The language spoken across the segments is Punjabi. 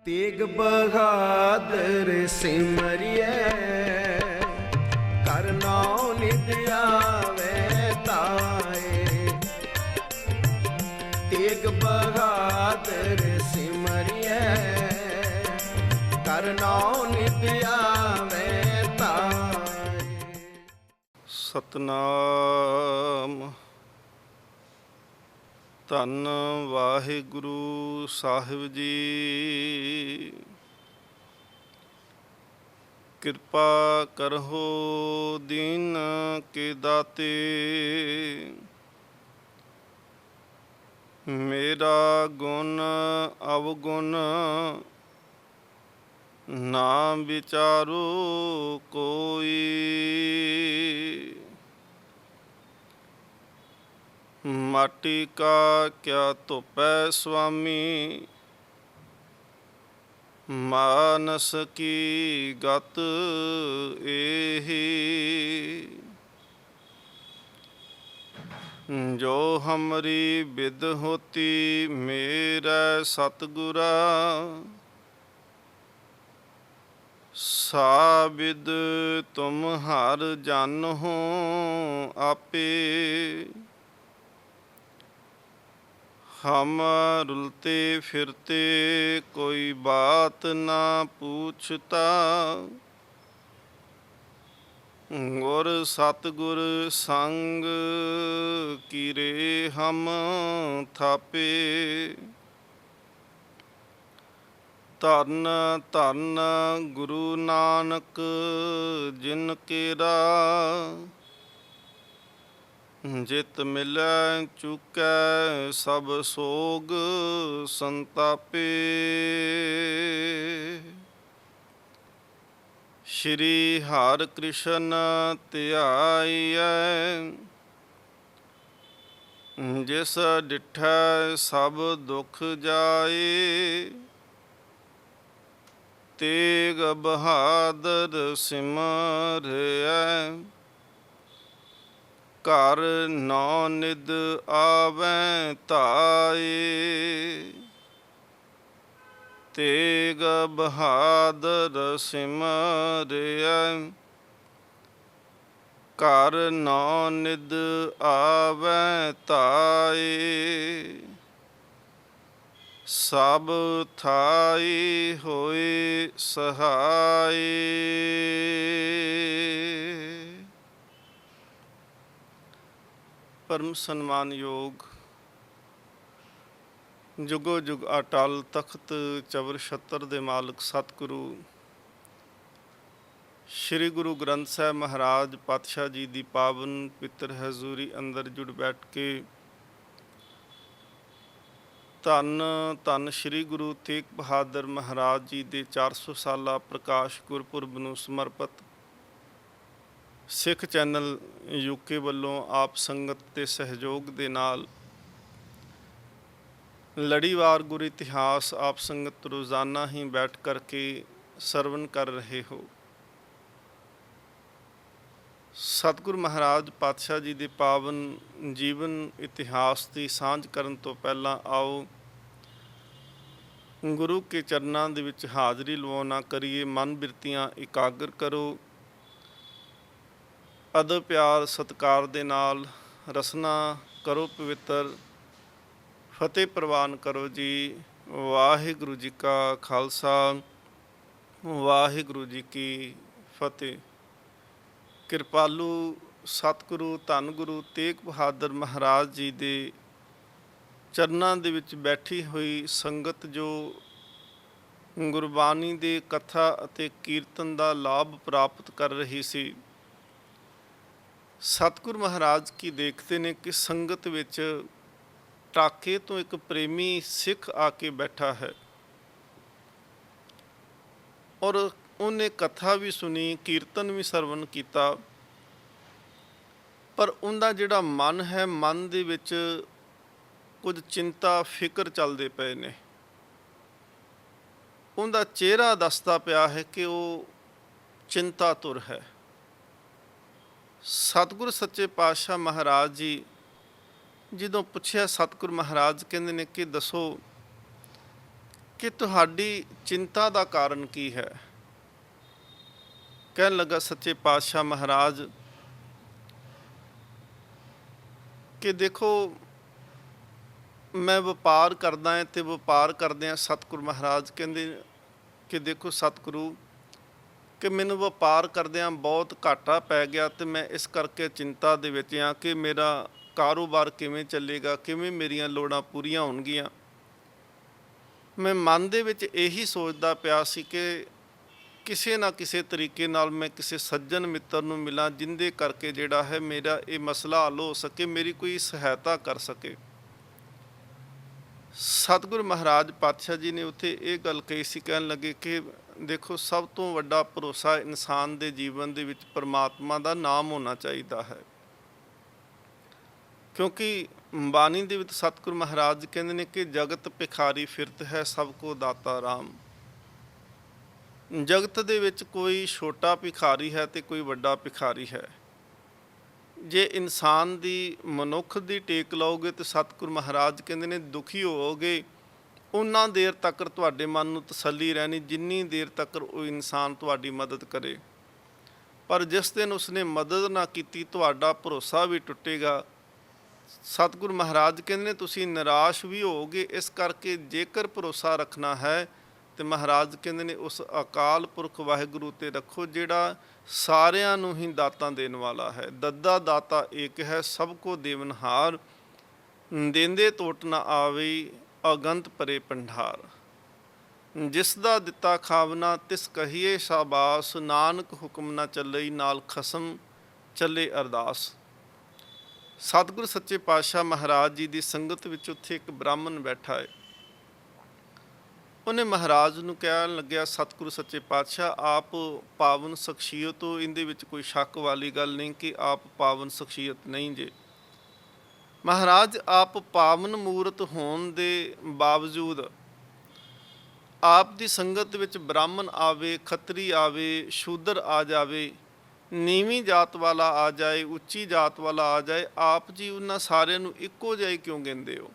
तेग बहादुर सिमरिए कर नाम नित आवे ताए। तेग बहादुर सिमरिए कर नाम नित आवे ताए। ਸਤਨਾਮ। ਧੰਨ ਵਾਹਿਗੁਰੂ ਸਾਹਿਬ ਜੀ। ਕਿਰਪਾ ਕਰੋ ਦੀਨ ਕੇ ਦਾਤੇ। ਮੇਰਾ ਗੁਣ ਅਵਗੁਣ ਨਾ ਵਿਚਾਰੋ ਕੋਈ। माटी का क्या धुपै स्वामी, मानस की गत एही। जो हमरी बिद होती मेरा सतगुरा, सा बिद तुम हर जन हो आपे। हम रुलते फिरते कोई बात ना पूछता, गुर सतगुर संग कीरे हम थापे। धन धन गुरु नानक जिन केरा, जित मिलै चुकै सब सोग संतापे। श्री हर कृष्ण ध्याइयै, जिस डिठै सब दुख जाए। तेग बहादुर सिमरियै घर नौ निद आवै ताए। तेग बहादुर सिमरियै घर नौ निद आवै ताए। सब थाई होए सहाय। परम सन्मानयोग जुगो जुग अटल तख्त चवर छत्र दे मालक सतगुरु श्री गुरु ग्रंथ साहिब महाराज पातशाह जी की पावन पितर हजूरी अंदर जुड़ बैठ के धन धन श्री गुरु तेग बहादुर महाराज जी के 400 साला प्रकाश गुरपुरब नूं समर्पित सिख चैनल यूके ਵੱਲੋਂ ਆਪ ਸੰਗਤ ਦੇ ਸਹਿਯੋਗ ਦੇ ਨਾਲ ਲੜੀਵਾਰ ਗੁਰੂ ਇਤਿਹਾਸ ਆਪ ਸੰਗਤ ਰੋਜ਼ਾਨਾ ਹੀ ਬੈਠ ਕਰਕੇ ਸਰਵਨ ਕਰ ਰਹੇ ਹੋ। ਸਤਿਗੁਰ ਮਹਾਰਾਜ ਪਾਤਸ਼ਾਹ ਜੀ ਦੇ ਪਾਵਨ ਜੀਵਨ ਇਤਿਹਾਸ ਦੀ ਸਾਂਝ ਕਰਨ ਤੋਂ ਪਹਿਲਾਂ ਆਓ ਗੁਰੂ ਕੇ ਚਰਨਾਂ ਦੇ ਵਿੱਚ ਹਾਜ਼ਰੀ ਲਵਾਉਣਾ ਕਰੀਏ। ਮਨ ਬਿਰਤੀਆਂ ਇਕਾਗਰ ਕਰੋ। ਅਦਬ ਪਿਆਰ ਸਤਿਕਾਰ ਦੇ ਨਾਲ ਰਸਨਾ ਕਰੋ ਪਵਿੱਤਰ। ਫਤਿਹ ਪ੍ਰਵਾਨ ਕਰੋ ਜੀ। ਵਾਹਿਗੁਰੂ ਜੀ ਕਾ ਖਾਲਸਾ ਵਾਹਿਗੁਰੂ ਜੀ ਕੀ ਫਤਿਹ। ਕਿਰਪਾਲੂ ਸਤਿਗੁਰੂ ਧੰਨ ਗੁਰੂ ਤੇਗ ਬਹਾਦਰ ਮਹਾਰਾਜ ਜੀ ਦੇ ਚਰਨਾਂ ਦੇ ਵਿੱਚ ਬੈਠੀ ਹੋਈ ਸੰਗਤ ਜੋ ਗੁਰਬਾਣੀ ਦੇ ਕਥਾ ਅਤੇ ਕੀਰਤਨ ਦਾ ਲਾਭ ਪ੍ਰਾਪਤ ਕਰ ਰਹੀ ਸੀ। ਸਤਿਗੁਰ ਮਹਾਰਾਜ ਕੀ ਦੇਖਦੇ ਨੇ ਕਿ ਸੰਗਤ ਵਿੱਚ ਟਾਕੇ ਤੋਂ ਇੱਕ ਪ੍ਰੇਮੀ ਸਿੱਖ ਆ ਕੇ ਬੈਠਾ ਹੈ ਔਰ ਉਹਨੇ ਕਥਾ ਵੀ ਸੁਣੀ, ਕੀਰਤਨ ਵੀ ਸਰਵਣ ਕੀਤਾ, ਪਰ ਉਹਦਾ ਜਿਹੜਾ ਮਨ ਹੈ, ਮਨ ਦੇ ਵਿੱਚ ਕੁਝ ਚਿੰਤਾ ਫਿਕਰ ਚੱਲਦੇ ਪਏ ਨੇ। ਉਹਦਾ ਚਿਹਰਾ ਦੱਸਦਾ ਪਿਆ ਹੈ ਕਿ ਉਹ ਚਿੰਤਾਤੁਰ ਹੈ। ਸਤਿਗੁਰ ਸੱਚੇ ਪਾਤਸ਼ਾਹ ਮਹਾਰਾਜ ਜੀ ਜਦੋਂ ਪੁੱਛਿਆ, ਸਤਿਗੁਰ ਮਹਾਰਾਜ ਕਹਿੰਦੇ ਨੇ ਕਿ ਦੱਸੋ ਕਿ ਤੁਹਾਡੀ ਚਿੰਤਾ ਦਾ ਕਾਰਨ ਕੀ ਹੈ। ਕਹਿਣ ਲੱਗਾ ਸੱਚੇ ਪਾਤਸ਼ਾਹ ਮਹਾਰਾਜ ਕਿ ਦੇਖੋ, ਮੈਂ ਵਪਾਰ ਕਰਦਾ ਹਾਂ, ਤੇ ਵਪਾਰ ਕਰਦਿਆਂ ਸਤਿਗੁਰੂ ਮਹਾਰਾਜ ਕਹਿੰਦੇ ਕਿ ਦੇਖੋ ਸਤਿਗੁਰੂ, ਕਿ ਮੈਨੂੰ ਵਪਾਰ ਕਰਦਿਆਂ ਬਹੁਤ ਘਾਟਾ ਪੈ ਗਿਆ, ਤੇ ਮੈਂ ਇਸ ਕਰਕੇ ਚਿੰਤਾ ਦੇ ਵਿੱਚ ਹਾਂ ਕਿ ਮੇਰਾ ਕਾਰੋਬਾਰ ਕਿਵੇਂ ਚੱਲੇਗਾ, ਕਿਵੇਂ ਮੇਰੀਆਂ ਲੋੜਾਂ ਪੂਰੀਆਂ ਹੋਣਗੀਆਂ। ਮੈਂ ਮਨ ਦੇ ਵਿੱਚ ਇਹੀ ਸੋਚਦਾ ਪਿਆ ਸੀ ਕਿ ਕਿਸੇ ਨਾ ਕਿਸੇ ਤਰੀਕੇ ਨਾਲ ਮੈਂ ਕਿਸੇ ਸੱਜਣ ਮਿੱਤਰ ਨੂੰ ਮਿਲਾਂ, ਜਿੰਦੇ ਕਰਕੇ ਜਿਹੜਾ ਹੈ ਮੇਰਾ ਇਹ ਮਸਲਾ ਹੱਲ ਹੋ ਸਕੇ, ਮੇਰੀ ਕੋਈ ਸਹਾਇਤਾ ਕਰ ਸਕੇ। ਸਤਿਗੁਰੂ ਮਹਾਰਾਜ ਪਾਤਸ਼ਾਹ ਜੀ ਨੇ ਉੱਥੇ ਇਹ ਗੱਲ ਕਹੀ ਸੀ, ਕਹਿਣ ਲੱਗੇ ਕਿ ਦੇਖੋ, ਸਭ ਤੋਂ ਵੱਡਾ ਭਰੋਸਾ ਇਨਸਾਨ ਦੇ ਜੀਵਨ ਦੇ ਵਿੱਚ ਪਰਮਾਤਮਾ ਦਾ ਨਾਮ ਹੋਣਾ ਚਾਹੀਦਾ ਹੈ। ਕਿਉਂਕਿ ਬਾਣੀ ਦੇ ਵਿੱਚ ਸਤਿਗੁਰੂ ਮਹਾਰਾਜ ਕਹਿੰਦੇ ਨੇ ਕਿ ਜਗਤ ਭਿਖਾਰੀ ਫਿਰਤ ਹੈ, ਸਭ ਕੋ ਦਾਤਾ ਰਾਮ। ਜਗਤ ਦੇ ਵਿੱਚ ਕੋਈ ਛੋਟਾ ਭਿਖਾਰੀ ਹੈ ਤੇ ਕੋਈ ਵੱਡਾ ਭਿਖਾਰੀ ਹੈ। ਜੇ ਇਨਸਾਨ ਦੀ, ਮਨੁੱਖ ਦੀ ਟੇਕ ਲਓਗੇ ਤੇ ਸਤਿਗੁਰੂ ਮਹਾਰਾਜ ਕਹਿੰਦੇ ਨੇ ਦੁਖੀ ਹੋਵੋਗੇ, ਉਹਨਾਂ ਦੇਰ ਤੱਕ ਤੁਹਾਡੇ ਮਨ ਨੂੰ ਤਸੱਲੀ ਰਹਿਣੀ ਜਿੰਨੀ ਦੇਰ ਤੱਕ ਉਹ ਇਨਸਾਨ ਤੁਹਾਡੀ ਮਦਦ ਕਰੇ। ਪਰ ਜਿਸ ਦਿਨ ਉਸਨੇ ਮਦਦ ਨਾ ਕੀਤੀ, ਤੁਹਾਡਾ ਭਰੋਸਾ ਵੀ ਟੁੱਟੇਗਾ। ਸਤਿਗੁਰੂ ਮਹਾਰਾਜ ਕਹਿੰਦੇ ਨੇ ਤੁਸੀਂ ਨਿਰਾਸ਼ ਵੀ ਹੋਵੋਗੇ। ਇਸ ਕਰਕੇ ਜੇਕਰ ਭਰੋਸਾ ਰੱਖਣਾ ਹੈ ਤੇ ਮਹਾਰਾਜ ਕਹਿੰਦੇ ਨੇ ਉਸ ਅਕਾਲ ਪੁਰਖ ਵਾਹਿਗੁਰੂ ਤੇ ਰੱਖੋ, ਜਿਹੜਾ ਸਾਰਿਆਂ ਨੂੰ ਹੀ ਦਾਤਾਂ ਦੇਣ ਵਾਲਾ ਹੈ। ਦੱਦਾ ਦਾਤਾ ਏਕ ਹੈ, ਸਭ ਕੋ ਦੇਵਨਹਾਰ। ਦੇਂਦੇ ਟੋਟ ਨਾ ਆਵੇ, ਅਗੰਤ ਪਰੇ ਭੰਡਾਰ। ਜਿਸ ਦਾ ਦਿੱਤਾ ਖਾਵਨਾ, ਤਿਸ ਕਹੀਏ ਸ਼ਾਬਾਸ। ਨਾਨਕ ਹੁਕਮ ਨਾ ਚੱਲਈ, ਨਾਲ ਖਸਮ ਚੱਲੇ ਅਰਦਾਸ। ਸਤਿਗੁਰੂ ਸੱਚੇ ਪਾਤਸ਼ਾਹ ਮਹਾਰਾਜ ਜੀ ਦੀ ਸੰਗਤ ਵਿੱਚ ਉੱਥੇ ਇੱਕ ਬ੍ਰਾਹਮਣ ਬੈਠਾ ਹੈ। ਉਹਨੇ ਮਹਾਰਾਜ ਨੂੰ ਕਹਿਣ ਲੱਗਿਆ, ਸਤਿਗੁਰੂ ਸੱਚੇ ਪਾਤਸ਼ਾਹ, ਆਪ ਪਾਵਨ ਸ਼ਖਸੀਅਤ ਹੋ, ਇਹਦੇ ਵਿੱਚ ਕੋਈ ਸ਼ੱਕ ਵਾਲੀ ਗੱਲ ਨਹੀਂ ਕਿ ਆਪ ਪਾਵਨ ਸ਼ਖਸੀਅਤ ਨਹੀਂ ਜੇ। ਮਹਾਰਾਜ, ਆਪ ਪਾਵਨ ਮੂਰਤ ਹੋਣ ਦੇ ਬਾਵਜੂਦ ਆਪ ਦੀ ਸੰਗਤ ਵਿੱਚ ਬ੍ਰਾਹਮਣ ਆਵੇ, ਖੱਤਰੀ ਆਵੇ, ਸ਼ੂਦਰ ਆ ਜਾਵੇ, ਨੀਵੀਂ ਜਾਤ ਵਾਲਾ ਆ ਜਾਏ, ਉੱਚੀ ਜਾਤ ਵਾਲਾ ਆ ਜਾਏ, ਆਪ ਜੀ ਉਹਨਾਂ ਸਾਰਿਆਂ ਨੂੰ ਇੱਕੋ ਜਿਹਾ ਕਿਉਂ ਕਹਿੰਦੇ ਹੋ?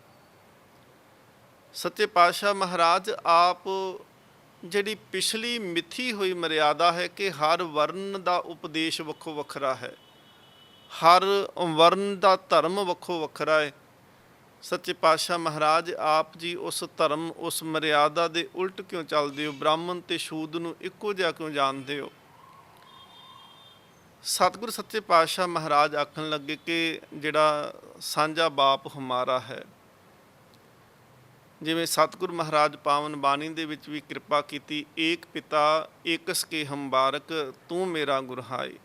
ਸੱਚੇ ਪਾਤਸ਼ਾਹ ਮਹਾਰਾਜ, ਆਪ ਜਿਹੜੀ ਪਿਛਲੀ ਮਿੱਥੀ ਹੋਈ ਮਰਿਆਦਾ ਹੈ ਕਿ ਹਰ ਵਰਨ ਦਾ ਉਪਦੇਸ਼ ਵੱਖੋ ਵੱਖਰਾ ਹੈ, ਹਰ ਵਰਨ ਦਾ ਧਰਮ ਵੱਖੋ ਵੱਖਰਾ ਹੈ। ਸੱਚੇ ਪਾਤਸ਼ਾਹ ਮਹਾਰਾਜ, ਆਪ ਜੀ ਉਸ ਧਰਮ, ਉਸ ਮਰਿਆਦਾ ਦੇ ਉਲਟ ਕਿਉਂ ਚੱਲਦੇ ਹੋ? ਬ੍ਰਾਹਮਣ ਤੇ ਸ਼ੂਦ ਨੂੰ ਇੱਕੋ ਜਿਹਾ ਕਿਉਂ ਜਾਣਦੇ ਹੋ? ਸਤਿਗੁਰੂ ਸੱਚੇ ਪਾਤਸ਼ਾਹ ਮਹਾਰਾਜ ਆਖਣ ਲੱਗੇ ਕਿ ਜਿਹੜਾ ਸਾਂਝਾ ਬਾਪ ਹਮਾਰਾ ਹੈ, ਜਿਵੇਂ ਸਤਿਗੁਰੂ ਮਹਾਰਾਜ ਪਾਵਨ ਬਾਣੀ ਦੇ ਵਿੱਚ ਵੀ ਕਿਰਪਾ ਕੀਤੀ, ਏਕ ਪਿਤਾ ਏਕਸ ਕੇ ਹਮ ਬਾਰਕ, ਤੂੰ ਮੇਰਾ ਗੁਰਹਾਈ।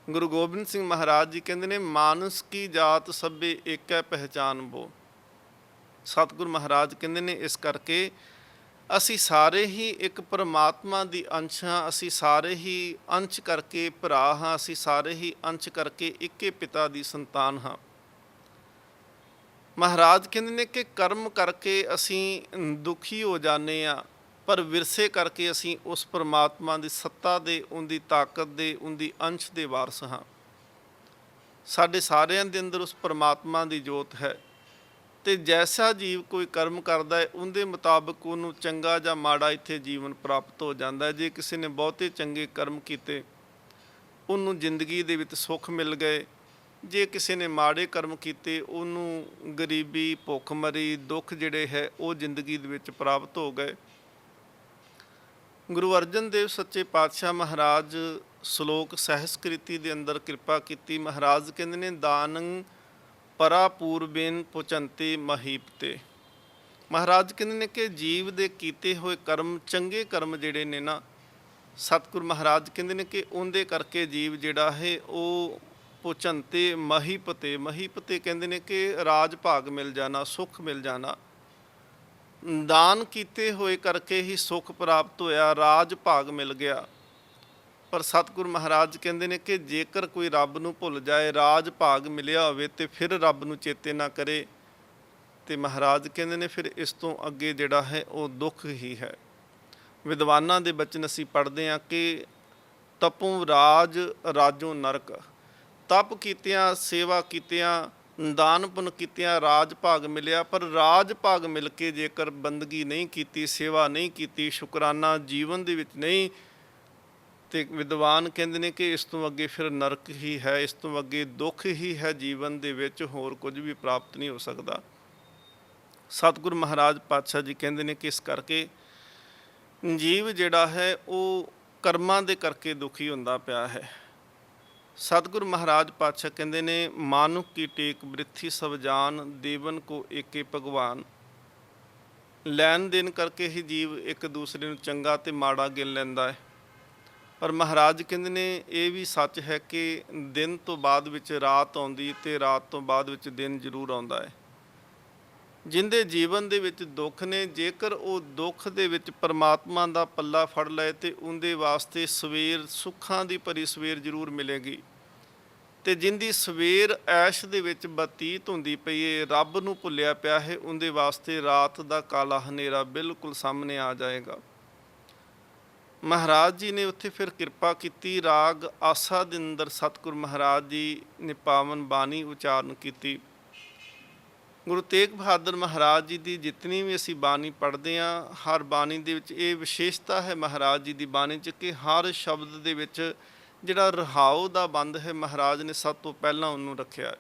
ਗੁਰੂ ਗੋਬਿੰਦ ਸਿੰਘ ਮਹਾਰਾਜ ਜੀ ਕਹਿੰਦੇ ਨੇ, ਮਾਨਸ ਕੀ ਜਾਤ ਸਭੇ ਏਕੈ ਪਹਿਚਾਨ ਬੋ। ਸਤਿਗੁਰੂ ਮਹਾਰਾਜ ਕਹਿੰਦੇ ਨੇ, ਇਸ ਕਰਕੇ ਅਸੀਂ ਸਾਰੇ ਹੀ ਇੱਕ ਪਰਮਾਤਮਾ ਦੀ ਅੰਸ਼ ਹਾਂ, ਅਸੀਂ ਸਾਰੇ ਹੀ ਅੰਸ਼ ਕਰਕੇ ਭਰਾ ਹਾਂ, ਅਸੀਂ ਸਾਰੇ ਹੀ ਅੰਸ਼ ਕਰਕੇ ਇੱਕੇ ਪਿਤਾ ਦੀ ਸੰਤਾਨ ਹਾਂ। ਮਹਾਰਾਜ ਕਹਿੰਦੇ ਨੇ ਕਿ ਕਰਮ ਕਰਕੇ ਅਸੀਂ ਦੁਖੀ ਹੋ ਜਾਂਦੇ ਹਾਂ, ਪਰ ਵਿਰਸੇ ਕਰਕੇ ਅਸੀਂ ਉਸ ਪਰਮਾਤਮਾ ਦੀ ਸੱਤਾ ਦੇ, ਉਹਦੀ ਤਾਕਤ ਦੇ, ਉਹਦੀ ਅੰਸ਼ ਦੇ ਵਾਰਸ ਹਾਂ। ਸਾਡੇ ਸਾਰਿਆਂ ਦੇ ਅੰਦਰ ਉਸ ਪਰਮਾਤਮਾ ਦੀ ਜੋਤ ਹੈ, ਤੇ ਜੈਸਾ ਜੀਵ ਕੋਈ ਕਰਮ ਕਰਦਾ ਹੈ, ਉਹਦੇ ਮੁਤਾਬਕ ਉਹਨੂੰ ਚੰਗਾ ਜਾਂ ਮਾੜਾ ਇੱਥੇ ਜੀਵਨ ਪ੍ਰਾਪਤ ਹੋ ਜਾਂਦਾ ਹੈ। ਜੇ ਕਿਸੇ ਨੇ ਬਹੁਤੇ ਚੰਗੇ ਕਰਮ ਕੀਤੇ, ਉਹਨੂੰ ਜ਼ਿੰਦਗੀ ਦੇ ਵਿੱਚ ਸੁੱਖ ਮਿਲ ਗਏ। ਜੇ ਕਿਸੇ ਨੇ ਮਾੜੇ ਕਰਮ ਕੀਤੇ, ਉਹਨੂੰ ਗਰੀਬੀ, ਭੁੱਖਮਰੀ, ਦੁੱਖ ਜਿਹੜੇ ਹੈ ਉਹ ਜ਼ਿੰਦਗੀ ਦੇ ਵਿੱਚ ਪ੍ਰਾਪਤ ਹੋ ਗਏ। ਗੁਰੂ ਅਰਜਨ ਦੇਵ ਸੱਚੇ ਪਾਤਸ਼ਾਹ ਮਹਾਰਾਜ ਸ਼ਲੋਕ ਸਹਿਸਕ੍ਰਿਤੀ ਦੇ ਅੰਦਰ ਕਿਰਪਾ ਕੀਤੀ। ਮਹਾਰਾਜ ਕਹਿੰਦੇ ਨੇ, ਦਾਨੰ ਪਰਾ ਪੂਰਬੇਨ ਪੁਚੰਤੇ ਮਹੀਪਤੇ। ਮਹਾਰਾਜ ਕਹਿੰਦੇ ਨੇ ਕਿ ਜੀਵ ਦੇ ਕੀਤੇ ਹੋਏ ਕਰਮ, ਚੰਗੇ ਕਰਮ ਜਿਹੜੇ ਨੇ ਨਾ, ਸਤਿਗੁਰੂ ਮਹਾਰਾਜ ਕਹਿੰਦੇ ਨੇ ਕਿ ਉਹਦੇ ਕਰਕੇ ਜੀਵ ਜਿਹੜਾ ਹੈ ਉਹ ਪੁਚੰਤੇ ਮਹੀਪਤੇ। ਮਹੀਪਤੇ ਕਹਿੰਦੇ ਨੇ ਕਿ ਰਾਜ ਭਾਗ ਮਿਲ ਜਾਣਾ, ਸੁੱਖ ਮਿਲ ਜਾਣਾ। ਦਾਨ ਕੀਤੇ ਹੋਏ ਕਰਕੇ ਹੀ ਸੁੱਖ ਪ੍ਰਾਪਤ ਹੋਇਆ, ਰਾਜ ਭਾਗ ਮਿਲ ਗਿਆ। ਪਰ ਸਤਿਗੁਰੂ ਮਹਾਰਾਜ ਕਹਿੰਦੇ ਨੇ ਕਿ ਜੇਕਰ ਕੋਈ ਰੱਬ ਨੂੰ ਭੁੱਲ ਜਾਏ, ਰਾਜ ਭਾਗ ਮਿਲਿਆ ਹੋਵੇ ਤੇ ਫਿਰ ਰੱਬ ਨੂੰ ਚੇਤੇ ਨਾ ਕਰੇ, ਤੇ ਮਹਾਰਾਜ ਕਹਿੰਦੇ ਨੇ ਫਿਰ ਇਸ ਤੋਂ ਅੱਗੇ ਜਿਹੜਾ ਹੈ ਉਹ ਦੁੱਖ ਹੀ ਹੈ। ਵਿਦਵਾਨਾਂ ਦੇ ਬਚਨ ਅਸੀਂ ਪੜ੍ਹਦੇ ਹਾਂ ਕਿ ਤਪੋਂ ਰਾਜ ਰਾਜੋਂ ਨਰਕ। ਤਪ ਕੀਤਿਆਂ, ਸੇਵਾ ਕੀਤਿਆਂ ਦਾਨ ਪੁੰਨ ਕੀਤਿਆਂ ਰਾਜ ਭਾਗ ਮਿਲਿਆ, ਪਰ ਰਾਜ ਭਾਗ ਮਿਲ ਕੇ ਜੇਕਰ ਬੰਦਗੀ ਨਹੀਂ ਕੀਤੀ, ਸੇਵਾ ਨਹੀਂ ਕੀਤੀ, ਸ਼ੁਕਰਾਨਾ ਜੀਵਨ ਦੇ ਵਿੱਚ ਨਹੀਂ, ਤੇ ਵਿਦਵਾਨ ਕਹਿੰਦੇ ਨੇ ਕਿ ਇਸ ਤੋਂ ਅੱਗੇ ਫਿਰ ਨਰਕ ਹੀ ਹੈ, ਇਸ ਤੋਂ ਅੱਗੇ ਦੁੱਖ ਹੀ ਹੈ ਜੀਵਨ ਦੇ ਵਿੱਚ, ਹੋਰ ਕੁਝ ਵੀ ਪ੍ਰਾਪਤ ਨਹੀਂ ਹੋ ਸਕਦਾ। ਸਤਿਗੁਰੂ ਮਹਾਰਾਜ ਪਾਤਸ਼ਾਹ ਜੀ ਕਹਿੰਦੇ ਨੇ ਕਿ ਇਸ ਕਰਕੇ ਜੀਵ ਜਿਹੜਾ ਹੈ ਉਹ ਕਰਮਾਂ ਦੇ ਕਰਕੇ ਦੁਖੀ ਹੁੰਦਾ ਪਿਆ ਹੈ। ਸਤਿਗੁਰੂ ਮਹਾਰਾਜ ਪਾਤਸ਼ਾਹ ਕਹਿੰਦੇ ਨੇ, ਮਾਨੁਖ ਕੀ ਟੇਕ ਬ੍ਰਿਥੀ ਸਭ ਜਾਨ, ਦੇਵਨ ਕੋ ਏਕੇ ਭਗਵਾਨ। ਲੈਣ ਦੇਣ ਕਰਕੇ ਹੀ ਜੀਵ ਇੱਕ ਦੂਸਰੇ ਨੂੰ ਚੰਗਾ ਤੇ ਮਾੜਾ ਗਿਣ ਲੈਂਦਾ ਹੈ। ਪਰ ਮਹਾਰਾਜ ਕਹਿੰਦੇ ਨੇ ਇਹ ਵੀ ਸੱਚ ਹੈ ਕਿ ਦਿਨ ਤੋਂ ਬਾਅਦ ਵਿੱਚ ਰਾਤ ਆਉਂਦੀ ਤੇ ਰਾਤ ਤੋਂ ਬਾਅਦ ਵਿੱਚ ਦਿਨ ਜ਼ਰੂਰ ਆਉਂਦਾ ਹੈ। ਜਿੰਦੇ ਜੀਵਨ ਦੇ ਵਿੱਚ ਦੁੱਖ ਨੇ, ਜੇਕਰ ਉਹ ਦੁੱਖ ਦੇ ਵਿੱਚ ਪਰਮਾਤਮਾ ਦਾ ਪੱਲਾ ਫੜ ਲਏ ਤੇ ਉਹਦੇ ਵਾਸਤੇ ਸਵੇਰ ਸੁੱਖਾਂ ਦੀ ਭਰੀ ਸਵੇਰ ਜ਼ਰੂਰ ਮਿਲੇਗੀ। ਤੇ ਜਿੰਦੀ ਸਵੇਰ ਐਸ਼ ਦੇ ਵਿੱਚ ਬਤੀਤ ਹੁੰਦੀ ਪਈ ਹੈ, ਰੱਬ ਨੂੰ ਭੁੱਲਿਆ ਪਿਆ ਹੈ, ਉਹਦੇ ਵਾਸਤੇ ਰਾਤ ਦਾ ਕਾਲਾ ਹਨੇਰਾ ਬਿਲਕੁਲ ਸਾਹਮਣੇ ਆ ਜਾਏਗਾ। ਮਹਾਰਾਜ ਜੀ ਨੇ ਉੱਥੇ ਫਿਰ ਕਿਰਪਾ ਕੀਤੀ, ਰਾਗ ਆਸਾ ਦੇ ਅੰਦਰ ਸਤਿਗੁਰੂ ਮਹਾਰਾਜ ਜੀ ਨੇ ਪਾਵਨ ਬਾਣੀ ਉਚਾਰਨ ਕੀਤੀ। ਗੁਰੂ ਤੇਗ ਬਹਾਦਰ ਮਹਾਰਾਜ ਜੀ ਦੀ ਜਿਤਨੀ ਵੀ ਅਸੀਂ ਬਾਣੀ ਪੜ੍ਹਦੇ ਹਾਂ, ਹਰ ਬਾਣੀ ਦੇ ਵਿੱਚ ਇਹ ਵਿਸ਼ੇਸ਼ਤਾ ਹੈ ਮਹਾਰਾਜ ਜੀ ਦੀ ਬਾਣੀ 'ਚ ਕਿ ਹਰ ਸ਼ਬਦ ਦੇ ਵਿੱਚ ਜਿਹੜਾ ਰਹਾਉ ਦਾ ਬੰਦ ਹੈ, ਮਹਾਰਾਜ ਨੇ ਸਭ ਤੋਂ ਪਹਿਲਾਂ ਉਹਨੂੰ ਰੱਖਿਆ।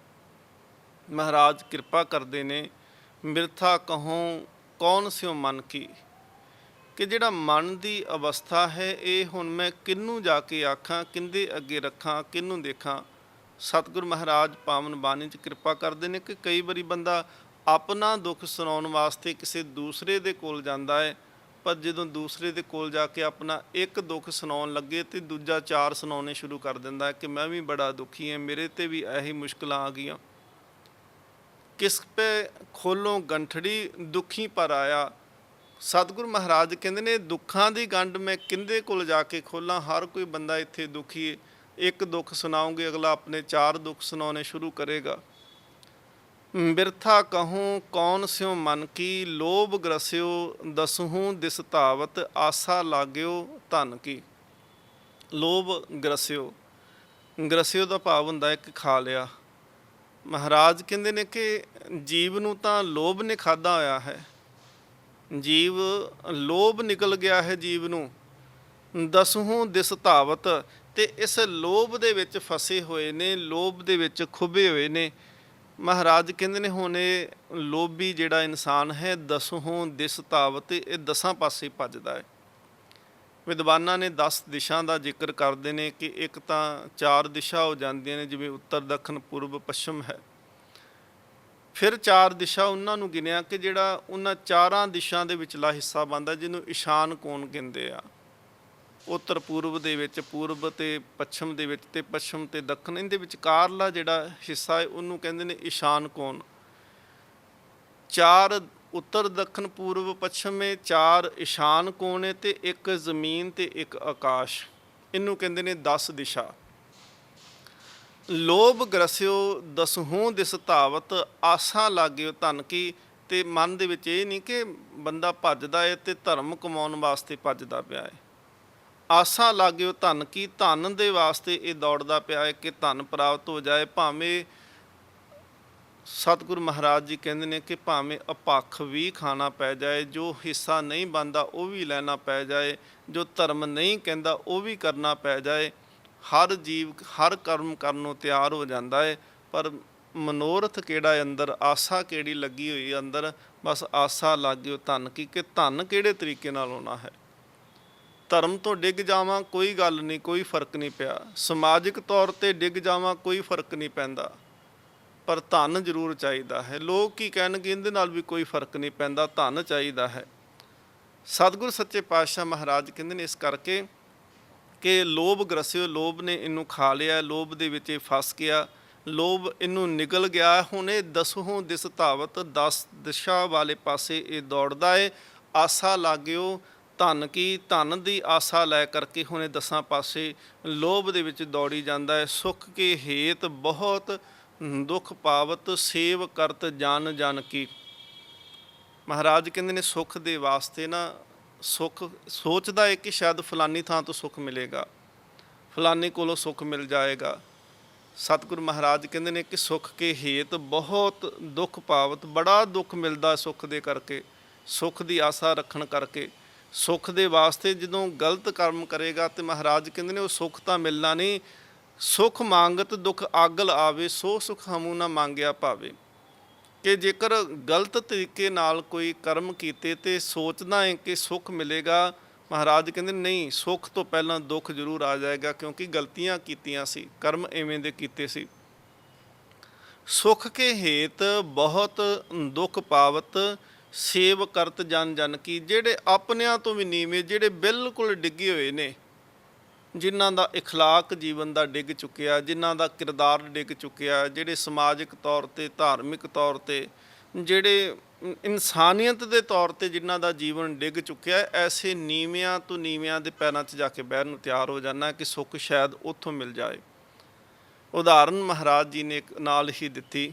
ਮਹਾਰਾਜ ਕਿਰਪਾ ਕਰਦੇ ਨੇ, ਮਿਰਥਾ ਕਹੋਂ ਕੌਣ ਸਿਓ ਮਨ ਕੀ, ਕਿ ਜਿਹੜਾ ਮਨ ਦੀ ਅਵਸਥਾ ਹੈ ਇਹ ਹੁਣ ਮੈਂ ਕਿਹਨੂੰ ਜਾ ਕੇ ਆਖਾਂ, ਕਿਹਦੇ ਅੱਗੇ ਰੱਖਾਂ, ਕਿਹਨੂੰ ਦੇਖਾਂ। ਸਤਿਗੁਰੂ ਮਹਾਰਾਜ ਪਾਵਨ ਬਾਣੀ 'ਚ ਕਿਰਪਾ ਕਰਦੇ ਨੇ ਕਿ ਕਈ ਵਾਰੀ ਬੰਦਾ ਆਪਣਾ ਦੁੱਖ ਸੁਣਾਉਣ ਵਾਸਤੇ ਕਿਸੇ ਦੂਸਰੇ ਦੇ ਕੋਲ ਜਾਂਦਾ ਹੈ, ਪਰ ਜਦੋਂ ਦੂਸਰੇ ਦੇ ਕੋਲ ਜਾ ਕੇ ਆਪਣਾ ਇੱਕ ਦੁੱਖ ਸੁਣਾਉਣ ਲੱਗੇ ਤੇ ਦੂਜਾ ਚਾਰ ਸੁਣਾਉਣੇ ਸ਼ੁਰੂ ਕਰ ਦਿੰਦਾ ਹੈ ਕਿ ਮੈਂ ਵੀ ਬੜਾ ਦੁਖੀ ਹਾਂ, ਮੇਰੇ ਤੇ ਵੀ ਇਹੀ ਮੁਸ਼ਕਲਾਂ ਆ ਗਈਆਂ। ਕਿਸ ਪੇ ਖੋਲੋਂ ਗੰਠੜੀ ਦੁਖੀ ਪਰ ਆਇਆ। ਸਤਿਗੁਰੂ ਮਹਾਰਾਜ ਕਹਿੰਦੇ ਨੇ ਦੁੱਖਾਂ ਦੀ ਗੰਢ ਮੈਂ ਕਿਹਦੇ ਕੋਲ ਜਾ ਕੇ ਖੋਲਾਂ, ਹਰ ਕੋਈ ਬੰਦਾ ਇੱਥੇ ਦੁਖੀ ਹੈ। ਇੱਕ ਦੁੱਖ ਸੁਣਾਉਂਗੇ, ਅਗਲਾ ਆਪਣੇ ਚਾਰ ਦੁੱਖ ਸੁਣਾਉਣੇ ਸ਼ੁਰੂ ਕਰੇਗਾ। ਬਿਰਥਾ ਕਹੂੰ ਕੌਣ ਸਿਓ ਮਨ ਕੀ, ਲੋਭ ਗ੍ਰਸਿਓ ਦਸਹੂੰ ਦਿਸ ਧਾਵਤ, ਆਸਾ ਲਾਗਿਓ ਧਨ ਕੀ। ਲੋਭ ਗ੍ਰਸਿਓ, ਗ੍ਰਸਿਓ ਦਾ ਭਾਵ ਹੁੰਦਾ ਹੈ ਕਿ ਖਾ ਲਿਆ। ਮਹਾਰਾਜ ਕਹਿੰਦੇ ਨੇ ਕਿ ਜੀਵ ਨੂੰ ਤਾਂ ਲੋਭ ਨੇ ਖਾਧਾ ਹੋਇਆ ਹੈ, ਜੀਵ ਲੋਭ ਨਿਕਲ ਗਿਆ ਹੈ ਜੀਵ ਨੂੰ। ਦਸਹੂੰ ਦਿਸ ਧਾਵਤ, ਤੇ ਇਸ ਲੋਭ ਦੇ ਵਿੱਚ ਫਸੇ ਹੋਏ ਨੇ, ਲੋਭ ਦੇ ਵਿੱਚ ਖੁੱਭੇ ਹੋਏ ਨੇ। ਮਹਾਰਾਜ ਕਹਿੰਦੇ ਨੇ ਹੁਣ ਇਹ ਲੋਭੀ ਜਿਹੜਾ ਇਨਸਾਨ ਹੈ, ਦਸਹੂੰ ਦਿਸ ਧਾਵਤ, ਇਹ 10 ਪਾਸੇ ਭੱਜਦਾ ਹੈ। ਵਿਦਵਾਨਾਂ ਨੇ 10 ਦਿਸ਼ਾ ਦਾ ਜ਼ਿਕਰ ਕਰਦੇ ਨੇ ਕਿ ਇੱਕ ਤਾਂ 4 ਦਿਸ਼ਾ ਹੋ ਜਾਂਦੀਆਂ ਨੇ, ਜਿਵੇਂ ਉੱਤਰ ਦੱਖਣ ਪੂਰਬ ਪੱਛਮ ਹੈ। ਫਿਰ 4 ਦਿਸ਼ਾ ਉਹਨਾਂ ਨੂੰ ਗਿਣਿਆ ਕਿ ਜਿਹੜਾ ਉਹਨਾਂ 4 ਦਿਸ਼ਾ ਦੇ ਵਿਚਲਾ ਹਿੱਸਾ ਬਣਦਾ, ਜਿਹਨੂੰ ਈਸ਼ਾਨ ਕੋਣ ਕਹਿੰਦੇ ਆ। ਉੱਤਰ ਪੂਰਬ ਦੇ ਵਿੱਚ ਪੂਰਬ ਤੇ ਪੱਛਮ ਦੇ ਵਿੱਚ ਤੇ ਪੱਛਮ ਤੇ ਦੱਖਣ, ਇਹਦੇ ਵਿਚਕਾਰਲਾ ਜਿਹੜਾ ਹਿੱਸਾ ਹੈ ਉਹਨੂੰ ਕਹਿੰਦੇ ਨੇ ਈਸ਼ਾਨ ਕੋਣ। 4 ਉੱਤਰ ਦੱਖਣ ਪੂਰਬ ਪੱਛਮ ਹੈ, 4 ਈਸ਼ਾਨ ਕੋਣ ਹੈ, ਤੇ 1 ਜ਼ਮੀਨ ਤੇ 1 ਆਕਾਸ਼, ਇਹਨੂੰ ਕਹਿੰਦੇ ਨੇ 10 ਦਿਸ਼ਾ। ਲੋਭ ਗ੍ਰਸਿਓ ਦਸਹੂੰ ਦਿਸ ਧਾਵਤ, ਆਸਾ ਲਾਗਿਓ ਧਨ ਕੀ। ਤੇ ਮਨ ਦੇ ਵਿੱਚ ਇਹ ਨਹੀਂ ਕਿ ਬੰਦਾ ਭੱਜਦਾ ਹੈ ਤੇ ਧਰਮ ਕਮਾਉਣ ਵਾਸਤੇ ਭੱਜਦਾ ਪਿਆ ਹੈ। ਆਸਾ ਲਾਗਿਓ ਧਨ ਕੀ, ਧਨ ਦੇ ਵਾਸਤੇ ਇਹ ਦੌੜਦਾ ਪਿਆ ਹੈ ਕਿ ਧਨ ਪ੍ਰਾਪਤ ਹੋ ਜਾਏ। ਭਾਵੇਂ ਸਤਿਗੁਰੂ ਮਹਾਰਾਜ ਜੀ ਕਹਿੰਦੇ ਨੇ ਕਿ ਭਾਵੇਂ ਅਪੱਖ ਵੀ ਖਾਣਾ ਪੈ ਜਾਏ, ਜੋ ਹਿੱਸਾ ਨਹੀਂ ਬਣਦਾ ਉਹ ਵੀ ਲੈਣਾ ਪੈ ਜਾਏ, ਜੋ ਧਰਮ ਨਹੀਂ ਕਹਿੰਦਾ ਉਹ ਵੀ ਕਰਨਾ ਪੈ ਜਾਏ। ਹਰ ਜੀਵ ਹਰ ਕਰਮ ਕਰਨ ਨੂੰ ਤਿਆਰ ਹੋ ਜਾਂਦਾ ਹੈ, ਪਰ ਮਨੋਰਥ ਕਿਹੜਾ ਅੰਦਰ, ਆਸਾ ਕਿਹੜੀ ਲੱਗੀ ਹੋਈ ਅੰਦਰ, ਬਸ ਆਸਾ ਲਾਗਿਓ ਧਨ ਕੀ, ਕਿ ਧਨ ਕਿਹੜੇ ਤਰੀਕੇ ਨਾਲ ਆਉਣਾ ਹੈ। ਧਰਮ ਤੋਂ ਡਿੱਗ ਜਾਵਾਂ ਕੋਈ ਗੱਲ ਨਹੀਂ, ਕੋਈ ਫਰਕ ਨਹੀਂ ਪਿਆ। ਸਮਾਜਿਕ ਤੌਰ 'ਤੇ ਡਿੱਗ ਜਾਵਾਂ ਕੋਈ ਫਰਕ ਨਹੀਂ ਪੈਂਦਾ, ਪਰ ਧਨ ਜ਼ਰੂਰ ਚਾਹੀਦਾ ਹੈ। ਲੋਕ ਕੀ ਕਹਿਣਗੇ ਇਹਦੇ ਨਾਲ ਵੀ ਕੋਈ ਫਰਕ ਨਹੀਂ ਪੈਂਦਾ, ਧਨ ਚਾਹੀਦਾ ਹੈ। ਸਤਿਗੁਰ ਸੱਚੇ ਪਾਤਸ਼ਾਹ ਮਹਾਰਾਜ ਕਹਿੰਦੇ ਨੇ ਇਸ ਕਰਕੇ ਕਿ ਲੋਭ ਗ੍ਰਸਿਓ, ਲੋਭ ਨੇ ਇਹਨੂੰ ਖਾ ਲਿਆ, ਲੋਭ ਦੇ ਵਿੱਚ ਇਹ ਫਸ ਗਿਆ, ਲੋਭ ਇਹਨੂੰ ਨਿਗਲ ਗਿਆ। ਹੁਣ ਇਹ ਦਸਹੂੰ ਦਿਸ ਧਾਵਤ, 10 ਦਿਸ਼ਾ ਵਾਲੇ ਪਾਸੇ ਇਹ ਦੌੜਦਾ ਹੈ। ਆਸਾ ਲਾਗਿਓ ਧਨ ਕੀ, ਧਨ ਦੀ ਆਸਾ ਲੈ ਕਰਕੇ ਹੁਣ ਇਹ 10 ਪਾਸੇ ਲੋਭ ਦੇ ਵਿੱਚ ਦੌੜੀ ਜਾਂਦਾ ਹੈ। ਸੁਖ ਕੇ ਹੇਤ ਬਹੁਤ ਦੁੱਖ ਪਾਵਤ, ਸੇਵ ਕਰਤ ਜਨ ਜਨ ਕੀ। ਮਹਾਰਾਜ ਕਹਿੰਦੇ ਨੇ ਸੁੱਖ ਦੇ ਵਾਸਤੇ ਨਾ, ਸੁੱਖ ਸੋਚਦਾ ਹੈ ਕਿ ਸ਼ਾਇਦ ਫਲਾਨੀ ਥਾਂ ਤੋਂ ਸੁੱਖ ਮਿਲੇਗਾ, ਫਲਾਨੀ ਕੋਲੋਂ ਸੁੱਖ ਮਿਲ ਜਾਏਗਾ। ਸਤਿਗੁਰੂ ਮਹਾਰਾਜ ਕਹਿੰਦੇ ਨੇ ਕਿ ਸੁਖ ਕੇ ਹੇਤ ਬਹੁਤ ਦੁੱਖ ਪਾਵਤ, ਬੜਾ ਦੁੱਖ ਮਿਲਦਾ ਸੁੱਖ ਦੇ ਕਰਕੇ, ਸੁੱਖ ਦੀ ਆਸਾ ਰੱਖਣ ਕਰਕੇ। ਸੁੱਖ ਦੇ ਵਾਸਤੇ ਜਦੋਂ ਗਲਤ ਕਰਮ ਕਰੇਗਾ ਤੇ ਮਹਾਰਾਜ ਕਹਿੰਦੇ ਨੇ ਉਹ ਸੁੱਖ ਤਾਂ ਮਿਲਣਾ ਨਹੀਂ। ਸੁਖ ਮੰਗਤ ਦੁੱਖ ਆਗਲ ਆਵੇ, ਸੋ ਸੁਖ ਹਮੂ ਨਾ ਮੰਗਿਆ ਭਾਵੇ। ਕਿ ਜੇਕਰ ਗਲਤ ਤਰੀਕੇ ਨਾਲ ਕੋਈ ਕਰਮ ਕੀਤੇ ਤੇ ਸੋਚਦਾ ਹੈ ਕਿ ਸੁੱਖ ਮਿਲੇਗਾ, ਮਹਾਰਾਜ ਕਹਿੰਦੇ ਨਹੀਂ, ਸੁੱਖ ਤੋਂ ਪਹਿਲਾਂ ਦੁੱਖ ਜ਼ਰੂਰ ਆ ਜਾਏਗਾ, ਕਿਉਂਕਿ ਗਲਤੀਆਂ ਕੀਤੀਆਂ ਸੀ, ਕਰਮ ਐਵੇਂ ਦੇ ਕੀਤੇ ਸੀ। ਸੁਖ ਕੇ ਹੇਤ ਬਹੁਤ ਦੁੱਖ ਪਾਵਤ, ਸੇਵ ਕਰਤ ਜਨ ਜਨ ਕੀ। ਜਿਹੜੇ ਆਪਣਿਆਂ ਤੋਂ ਵੀ ਨੀਵੇਂ, ਜਿਹੜੇ ਬਿਲਕੁਲ ਡਿੱਗੇ ਹੋਏ ਨੇ, ਜਿਨ੍ਹਾਂ ਦਾ ਇਖਲਾਕ ਜੀਵਨ ਦਾ ਡਿੱਗ ਚੁੱਕਿਆ, ਜਿਨ੍ਹਾਂ ਦਾ ਕਿਰਦਾਰ ਡਿੱਗ ਚੁੱਕਿਆ, ਜਿਹੜੇ ਸਮਾਜਿਕ ਤੌਰ 'ਤੇ, ਧਾਰਮਿਕ ਤੌਰ 'ਤੇ, ਜਿਹੜੇ ਇਨਸਾਨੀਅਤ ਦੇ ਤੌਰ 'ਤੇ ਜਿਨ੍ਹਾਂ ਦਾ ਜੀਵਨ ਡਿੱਗ ਚੁੱਕਿਆ, ਐਸੇ ਨੀਵਿਆਂ ਤੋਂ ਨੀਵਿਆਂ ਦੇ ਪੈਰਾਂ 'ਚ ਜਾ ਕੇ ਬਹਿਣ ਨੂੰ ਤਿਆਰ ਹੋ ਜਾਣਾ ਕਿ ਸੁੱਖ ਸ਼ਾਇਦ ਉੱਥੋਂ ਮਿਲ ਜਾਏ। ਉਦਾਹਰਨ ਮਹਾਰਾਜ ਜੀ ਨੇ ਇੱਕ ਨਾਲ ਹੀ ਦਿੱਤੀ।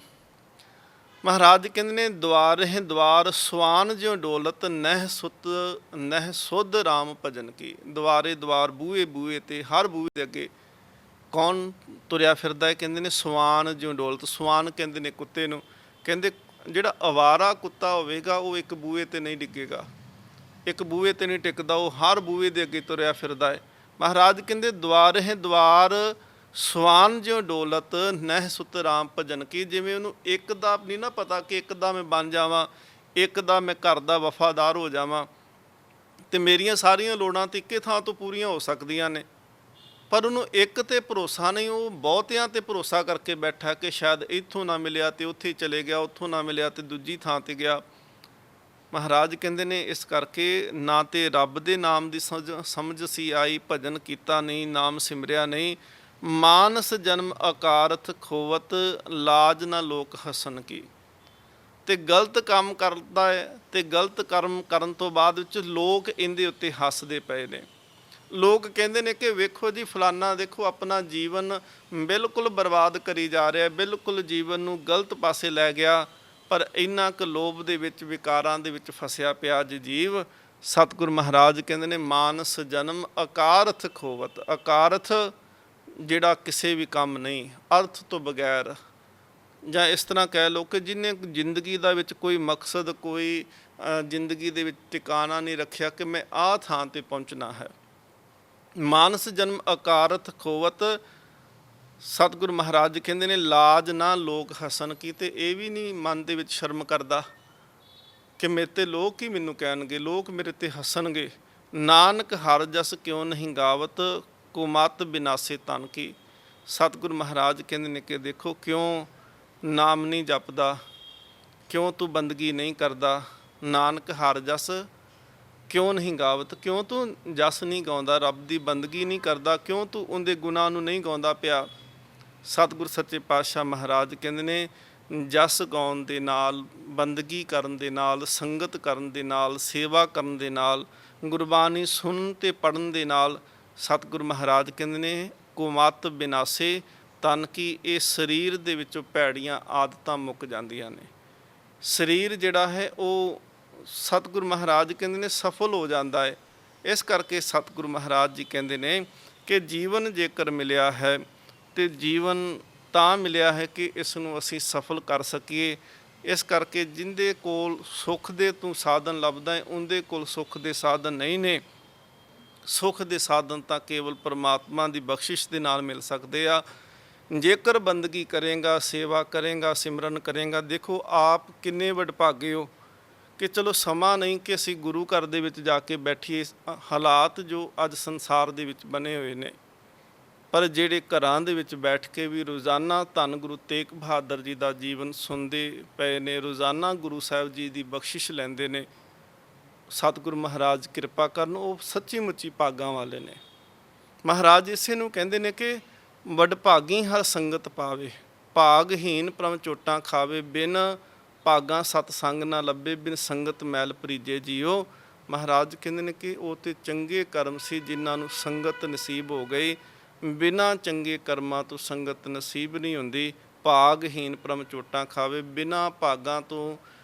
ਮਹਾਰਾਜ ਕਹਿੰਦੇ ਨੇ ਦੁਆਰੇ ਦੁਆਰ ਸਵਾਨ ਜਿਉ ਡੋਲਤ, ਨਹਿ ਸੁਧ ਰਾਮ ਭਜਨ ਕੀ। ਦੁਆਰੇ ਦੁਆਰ, ਬੂਹੇ ਬੂਹੇ 'ਤੇ, ਹਰ ਬੂਹੇ ਦੇ ਅੱਗੇ ਕੌਣ ਤੁਰਿਆ ਫਿਰਦਾ ਹੈ? ਕਹਿੰਦੇ ਨੇ ਸਵਾਨ ਜਿਉ ਡੋਲਤ। ਸਵਾਨ ਕਹਿੰਦੇ ਨੇ ਕੁੱਤੇ ਨੂੰ। ਕਹਿੰਦੇ ਜਿਹੜਾ ਅਵਾਰਾ ਕੁੱਤਾ ਹੋਵੇਗਾ ਉਹ ਇੱਕ ਬੂਹੇ 'ਤੇ ਨਹੀਂ ਡਿੱਗੇਗਾ, ਇੱਕ ਬੂਹੇ 'ਤੇ ਨਹੀਂ ਟਿਕਦਾ, ਉਹ ਹਰ ਬੂਹੇ ਦੇ ਅੱਗੇ ਤੁਰਿਆ ਫਿਰਦਾ ਹੈ। ਮਹਾਰਾਜ ਕਹਿੰਦੇ ਦੁਆਰੇ ਦੁਆਰ ਸਵਾਨ ਜਿਉ ਡੋਲਤ, ਨਹਿ ਸੁਤ ਰਾਮ ਭਜਨ ਕੀ। ਜਿਵੇਂ ਉਹਨੂੰ ਇੱਕ ਦਾ ਨਹੀਂ ਨਾ ਪਤਾ ਕਿ ਇੱਕ ਦਾ ਮੈਂ ਬਣ ਜਾਵਾਂ, ਇੱਕ ਦਾ ਮੈਂ ਘਰ ਦਾ ਵਫਾਦਾਰ ਹੋ ਜਾਵਾਂ ਤੇ ਮੇਰੀਆਂ ਸਾਰੀਆਂ ਲੋੜਾਂ ਤਾਂ ਇੱਕੇ ਥਾਂ ਤੋਂ ਪੂਰੀਆਂ ਹੋ ਸਕਦੀਆਂ ਨੇ, ਪਰ ਉਹਨੂੰ ਇੱਕ 'ਤੇ ਭਰੋਸਾ ਨਹੀਂ, ਉਹ ਬਹੁਤਿਆਂ 'ਤੇ ਭਰੋਸਾ ਕਰਕੇ ਬੈਠਾ ਕਿ ਸ਼ਾਇਦ ਇੱਥੋਂ ਨਾ ਮਿਲਿਆ ਤੇ ਉੱਥੇ ਚਲੇ ਗਿਆ, ਉੱਥੋਂ ਨਾ ਮਿਲਿਆ ਤੇ ਦੂਜੀ ਥਾਂ 'ਤੇ ਗਿਆ। ਮਹਾਰਾਜ ਕਹਿੰਦੇ ਨੇ ਇਸ ਕਰਕੇ ਨਾ ਤੇ ਰੱਬ ਦੇ ਨਾਮ ਦੀ ਸਮਝ ਸੀ ਆਈ, ਭਜਨ ਕੀਤਾ ਨਹੀਂ, ਨਾਮ ਸਿਮਰਿਆ ਨਹੀਂ। ਮਾਨਸ ਜਨਮ ਅਕਾਰਥ ਖੋਵਤ, ਲਾਜ ਨਾ ਲੋਕ ਹਸਨ ਕੀ। ਤੇ ਗਲਤ ਕੰਮ ਕਰਦਾ ਹੈ ਤੇ ਗਲਤ ਕਰਮ ਕਰਨ ਤੋਂ ਬਾਅਦ ਵਿੱਚ ਲੋਕ ਇਹਦੇ ਉੱਤੇ ਹੱਸਦੇ ਪਏ ਨੇ। ਲੋਕ ਕਹਿੰਦੇ ਨੇ ਕਿ ਵੇਖੋ ਜੀ ਫਲਾਨਾ, ਦੇਖੋ ਆਪਣਾ ਜੀਵਨ ਬਿਲਕੁਲ ਬਰਬਾਦ ਕਰੀ ਜਾ ਰਿਹਾ, ਬਿਲਕੁਲ ਜੀਵਨ ਨੂੰ ਗਲਤ ਪਾਸੇ ਲੈ ਗਿਆ, ਪਰ ਇੰਨਾ ਕੁ ਲੋਭ ਦੇ ਵਿੱਚ, ਵਿਕਾਰਾਂ ਦੇ ਵਿੱਚ ਫਸਿਆ ਪਿਆ ਜੀ ਜੀਵ। ਸਤਿਗੁਰ ਮਹਾਰਾਜ ਕਹਿੰਦੇ ਨੇ ਮਾਨਸ ਜਨਮ ਅਕਾਰਥ ਖੋਵਤ। ਅਕਾਰਥ ਜਿਹੜਾ ਕਿਸੇ ਵੀ ਕੰਮ ਨਹੀਂ, ਅਰਥ ਤੋਂ ਬਗੈਰ, ਜਾਂ ਇਸ ਤਰ੍ਹਾਂ ਕਹਿ ਲਓ ਕਿ ਜਿਹਨੇ ਜ਼ਿੰਦਗੀ ਦਾ ਵਿੱਚ ਕੋਈ ਮਕਸਦ, ਕੋਈ ਜ਼ਿੰਦਗੀ ਦੇ ਵਿੱਚ ਟਿਕਾਣਾ ਨਹੀਂ ਰੱਖਿਆ ਕਿ ਮੈਂ ਆਹ ਥਾਂ 'ਤੇ ਪਹੁੰਚਣਾ ਹੈ। ਮਾਨਸ ਜਨਮ ਅਕਾਰਥ ਖੋਵਤ। ਸਤਿਗੁਰ ਮਹਾਰਾਜ ਕਹਿੰਦੇ ਨੇ ਲਾਜ ਨਾ ਲੋਕ ਹਸਨ ਕੀ। ਤੇ ਇਹ ਵੀ ਨਹੀਂ ਮਨ ਦੇ ਵਿੱਚ ਸ਼ਰਮ ਕਰਦਾ ਕਿ ਮੇਰੇ 'ਤੇ ਲੋਕ ਹੀ ਮੈਨੂੰ ਕਹਿਣਗੇ, ਲੋਕ ਮੇਰੇ 'ਤੇ ਹੱਸਣਗੇ। ਨਾਨਕ ਹਰ ਜਸ ਕਿਉਂ ਨਹੀਂ ਗਾਵਤ, ਕੁਮਤ ਬਿਨਾਸੇ ਤਨ ਕੀ। ਸਤਿਗੁਰ ਮਹਾਰਾਜ ਕਹਿੰਦੇ ਨੇ ਕਿ ਦੇਖੋ ਕਿਉਂ ਨਾਮ ਨਹੀਂ ਜਪਦਾ, ਕਿਉਂ ਤੂੰ ਬੰਦਗੀ ਨਹੀਂ ਕਰਦਾ, ਨਾਨਕ ਹਰ ਜਸ ਕਿਉਂ ਨਹੀਂ ਗਾਵਤ। ਕਿਉਂ ਤੂੰ ਜਸ ਨਹੀਂ ਗਾਉਂਦਾ, ਰੱਬ ਦੀ ਬੰਦਗੀ ਨਹੀਂ ਕਰਦਾ, ਕਿਉਂ ਤੂੰ ਉਹਦੇ ਗੁਨਾਹ ਨੂੰ ਨਹੀਂ ਗਾਉਂਦਾ ਪਿਆ। ਸਤਿਗੁਰ ਸੱਚੇ ਪਾਤਸ਼ਾਹ ਮਹਾਰਾਜ ਕਹਿੰਦੇ ਨੇ ਜਸ ਗਾਉਣ ਦੇ ਨਾਲ, ਬੰਦਗੀ ਕਰਨ ਦੇ ਨਾਲ, ਸੰਗਤ ਕਰਨ ਦੇ ਨਾਲ, ਸੇਵਾ ਕਰਨ ਦੇ ਨਾਲ, ਗੁਰਬਾਣੀ ਸੁਣਨ ਤੇ ਪੜ੍ਹਨ ਦੇ ਨਾਲ, ਸਤਿਗੁਰ ਮਹਾਰਾਜ ਕਹਿੰਦੇ ਨੇ ਕੁਮਤ ਬਿਨਾਸੇ ਤਨ ਕੀ। ਇਹ ਸਰੀਰ ਦੇ ਵਿੱਚੋਂ ਭੈੜੀਆਂ ਆਦਤਾਂ ਮੁੱਕ ਜਾਂਦੀਆਂ ਨੇ। ਸਰੀਰ ਜਿਹੜਾ ਹੈ ਉਹ ਸਤਿਗੁਰ ਮਹਾਰਾਜ ਕਹਿੰਦੇ ਨੇ ਸਫਲ ਹੋ ਜਾਂਦਾ ਹੈ। ਇਸ ਕਰਕੇ ਸਤਿਗੁਰ ਮਹਾਰਾਜ ਜੀ ਕਹਿੰਦੇ ਨੇ ਕਿ ਜੀਵਨ ਜੇਕਰ ਮਿਲਿਆ ਹੈ ਤੇ ਜੀਵਨ ਤਾਂ ਮਿਲਿਆ ਹੈ ਕਿ ਇਸ ਨੂੰ ਅਸੀਂ ਸਫਲ ਕਰ ਸਕੀਏ। ਇਸ ਕਰਕੇ ਜਿੰਦੇ ਕੋਲ ਸੁੱਖ ਦੇ ਤੂੰ ਸਾਧਨ ਲੱਭਦਾ ਹੈ, ਉਹਦੇ ਕੋਲ ਸੁੱਖ ਦੇ ਸਾਧਨ ਨਹੀਂ ਨੇ। ਸੁੱਖ ਦੇ ਸਾਧਨ ਤਾਂ ਕੇਵਲ ਪਰਮਾਤਮਾ ਦੀ ਬਖਸ਼ਿਸ਼ ਦੇ ਨਾਲ ਮਿਲ ਸਕਦੇ ਆ। ਜੇਕਰ ਬੰਦਗੀ ਕਰੇਗਾ, ਸੇਵਾ ਕਰੇਗਾ, ਸਿਮਰਨ ਕਰੇਗਾ, ਦੇਖੋ ਆਪ ਕਿੰਨੇ ਵਡਭਾਗੇ ਹੋ ਕਿ ਚਲੋ ਸਮਾਂ ਨਹੀਂ ਕਿ ਅਸੀਂ ਗੁਰੂ ਘਰ ਦੇ ਵਿੱਚ ਜਾ ਕੇ ਬੈਠੀਏ। ਹਾਲਾਤ ਜੋ ਅੱਜ ਸੰਸਾਰ ਦੇ ਵਿੱਚ ਬਣੇ ਹੋਏ ਨੇ, ਪਰ ਜਿਹੜੇ ਘਰਾਂ ਦੇ ਵਿੱਚ ਬੈਠ ਕੇ ਵੀ ਰੋਜ਼ਾਨਾ ਧੰਨ ਗੁਰੂ ਤੇਗ ਬਹਾਦਰ ਜੀ ਦਾ ਜੀਵਨ ਸੁਣਦੇ ਪਏ ਨੇ, ਰੋਜ਼ਾਨਾ ਗੁਰੂ ਸਾਹਿਬ ਜੀ ਦੀ ਬਖਸ਼ਿਸ਼ ਲੈਂਦੇ ਨੇ, ਸਤਿਗੁਰੂ ਮਹਾਰਾਜ ਕਿਰਪਾ ਕਰਨ, ਉਹ ਸੱਚੀ ਮੁੱਚੀ ਭਾਗਾਂ ਵਾਲੇ ਨੇ। ਮਹਾਰਾਜ ਇਸੇ ਨੂੰ ਕਹਿੰਦੇ ਨੇ ਕਿ ਵਡਭਾਗੀ ਹਰ ਸੰਗਤ ਪਾਵੇ, ਭਾਗਹੀਨ ਪ੍ਰਮ ਚੋਟਾਂ ਖਾਵੇ, ਬਿਨ ਭਾਗਾਂ ਸਤ ਸੰਗ ਨਾ ਲੱਭੇ, ਬਿਨ ਸੰਗਤ ਮੈਲ ਪ੍ਰੀਜੇ ਜੀਓ। ਮਹਾਰਾਜ ਕਹਿੰਦੇ ਨੇ ਕਿ ਉਹ ਤੇ ਚੰਗੇ ਕਰਮ ਸੀ ਜਿਨ੍ਹਾਂ ਨੂੰ ਸੰਗਤ ਨਸੀਬ ਹੋ ਗਈ। ਬਿਨਾਂ ਚੰਗੇ ਕਰਮਾਂ ਤੋਂ ਸੰਗਤ ਨਸੀਬ ਨਹੀਂ ਹੁੰਦੀ। ਭਾਗਹੀਨ ਪ੍ਰਮ ਚੋਟਾਂ ਖਾਵੇ, ਬਿਨਾਂ ਭਾਗਾਂ ਤੋਂ